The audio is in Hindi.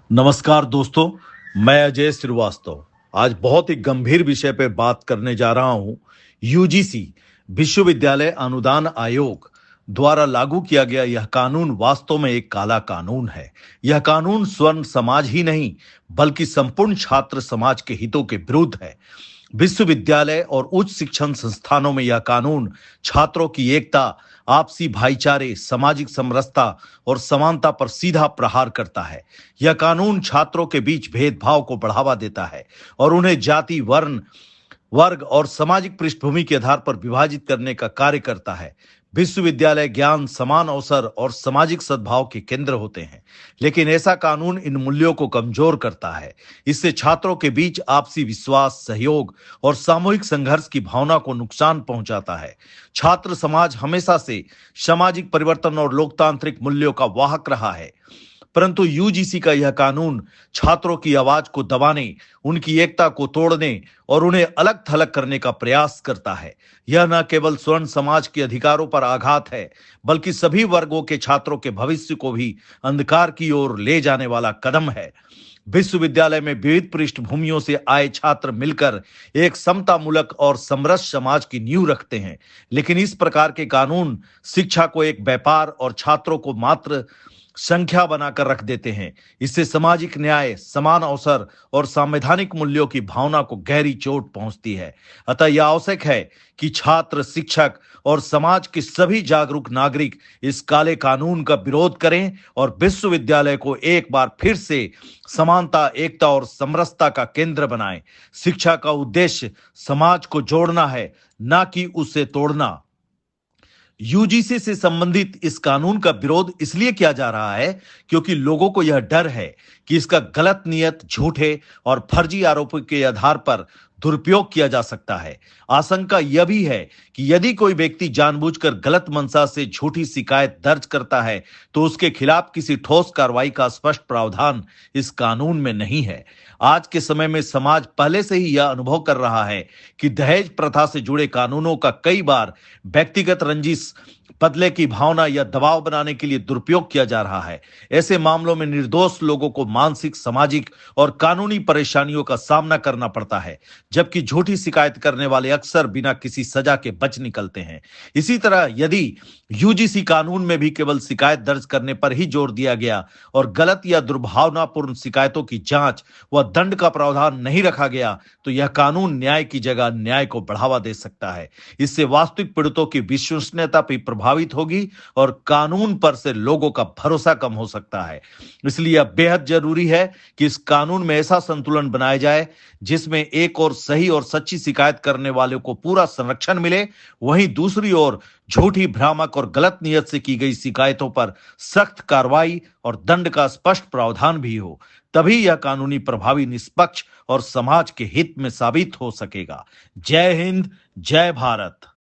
नमस्कार दोस्तों, मैं अजय श्रीवास्तव। आज बहुत ही गंभीर विषय पर बात करने जा रहा हूं। यूजीसी विश्वविद्यालय अनुदान आयोग द्वारा लागू किया गया यह कानून वास्तव में एक काला कानून है। यह कानून स्वर्ण समाज ही नहीं बल्कि संपूर्ण छात्र समाज के हितों के विरुद्ध है। विश्वविद्यालय और उच्च शिक्षण संस्थानों में यह कानून छात्रों की एकता, आपसी भाईचारे, सामाजिक समरसता और समानता पर सीधा प्रहार करता है। यह कानून छात्रों के बीच भेदभाव को बढ़ावा देता है और उन्हें जाति, वर्ण, वर्ग और सामाजिक पृष्ठभूमि के आधार पर विभाजित करने का कार्य करता है। विश्वविद्यालय ज्ञान, समान अवसर और सामाजिक सद्भाव के केंद्र होते हैं, लेकिन ऐसा कानून इन मूल्यों को कमजोर करता है। इससे छात्रों के बीच आपसी विश्वास, सहयोग और सामूहिक संघर्ष की भावना को नुकसान पहुंचाता है। छात्र समाज हमेशा से सामाजिक परिवर्तन और लोकतांत्रिक मूल्यों का वाहक रहा है, परंतु यूजीसी का यह कानून छात्रों की आवाज को दबाने, उनकी एकता को तोड़ने और उन्हें अलग थलग करने का प्रयास करता है। यह न केवल स्वर्ण समाज के अधिकारों पर आघात है, बल्कि सभी वर्गों के छात्रों के भविष्य को भी अंधकार की ओर ले जाने वाला कदम है। विश्वविद्यालय में विविध पृष्ठभूमियों से आए छात्र मिलकर एक समतामूलक और समरस समाज की नींव रखते हैं, लेकिन इस प्रकार के कानून शिक्षा को एक व्यापार और छात्रों को मात्र संख्या बनाकर रख देते हैं। इससे सामाजिक न्याय, समान अवसर और संवैधानिक मूल्यों की भावना को गहरी चोट पहुंचती है। अतः यह आवश्यक है कि छात्र, शिक्षक और समाज के सभी जागरूक नागरिक इस काले कानून का विरोध करें और विश्वविद्यालय को एक बार फिर से समानता, एकता और समरसता का केंद्र बनाएं। शिक्षा का उद्देश्य समाज को जोड़ना है, न कि उसे तोड़ना। यूजीसी से संबंधित इस कानून का विरोध इसलिए किया जा रहा है क्योंकि लोगों को यह डर है कि इसका गलत नियत, झूठे और फर्जी आरोपों के आधार पर दुरुपयोग किया जा सकता है। आशंका यह भी है कि यदि कोई व्यक्ति जानबूझकर गलत मंशा से झूठी शिकायत दर्ज करता है तो उसके खिलाफ किसी ठोस कार्रवाई का स्पष्ट प्रावधान इस कानून में नहीं है। आज के समय में समाज पहले से ही यह अनुभव कर रहा है कि दहेज प्रथा से जुड़े कानूनों का कई बार व्यक्तिगत रंजिश, बदले की भावना या दबाव बनाने के लिए दुरुपयोग किया जा रहा है। ऐसे मामलों में निर्दोष लोगों को मानसिक, सामाजिक और कानूनी परेशानियों का सामना करना पड़ता है, जबकि झूठी शिकायत करने वाले अक्सर बिना किसी सजा के बच निकलते हैं। इसी तरह यदि यूजीसी कानून में भी केवल शिकायत दर्ज करने पर ही जोर दिया गया और गलत या दुर्भावनापूर्ण शिकायतों की जांच व दंड का प्रावधान नहीं रखा गया तो यह कानून न्याय की जगह अन्याय को बढ़ावा दे सकता है। इससे वास्तविक पीड़ितों की विश्वसनीयता भी प्रभावित होगी और कानून पर से लोगों का भरोसा कम हो सकता है। इसलिए अब बेहद जरूरी है कि इस कानून में ऐसा संतुलन बनाया जाए जिसमें एक और सही और सच्ची शिकायत करने वालों को पूरा संरक्षण मिले, वहीं दूसरी ओर झूठी, भ्रामक और गलत नियत से की गई शिकायतों पर सख्त कार्रवाई और दंड का स्पष्ट प्रावधान भी हो। तभी यह कानूनी प्रभावी, निष्पक्ष और समाज के हित में साबित हो सकेगा। जय हिंद, जय भारत।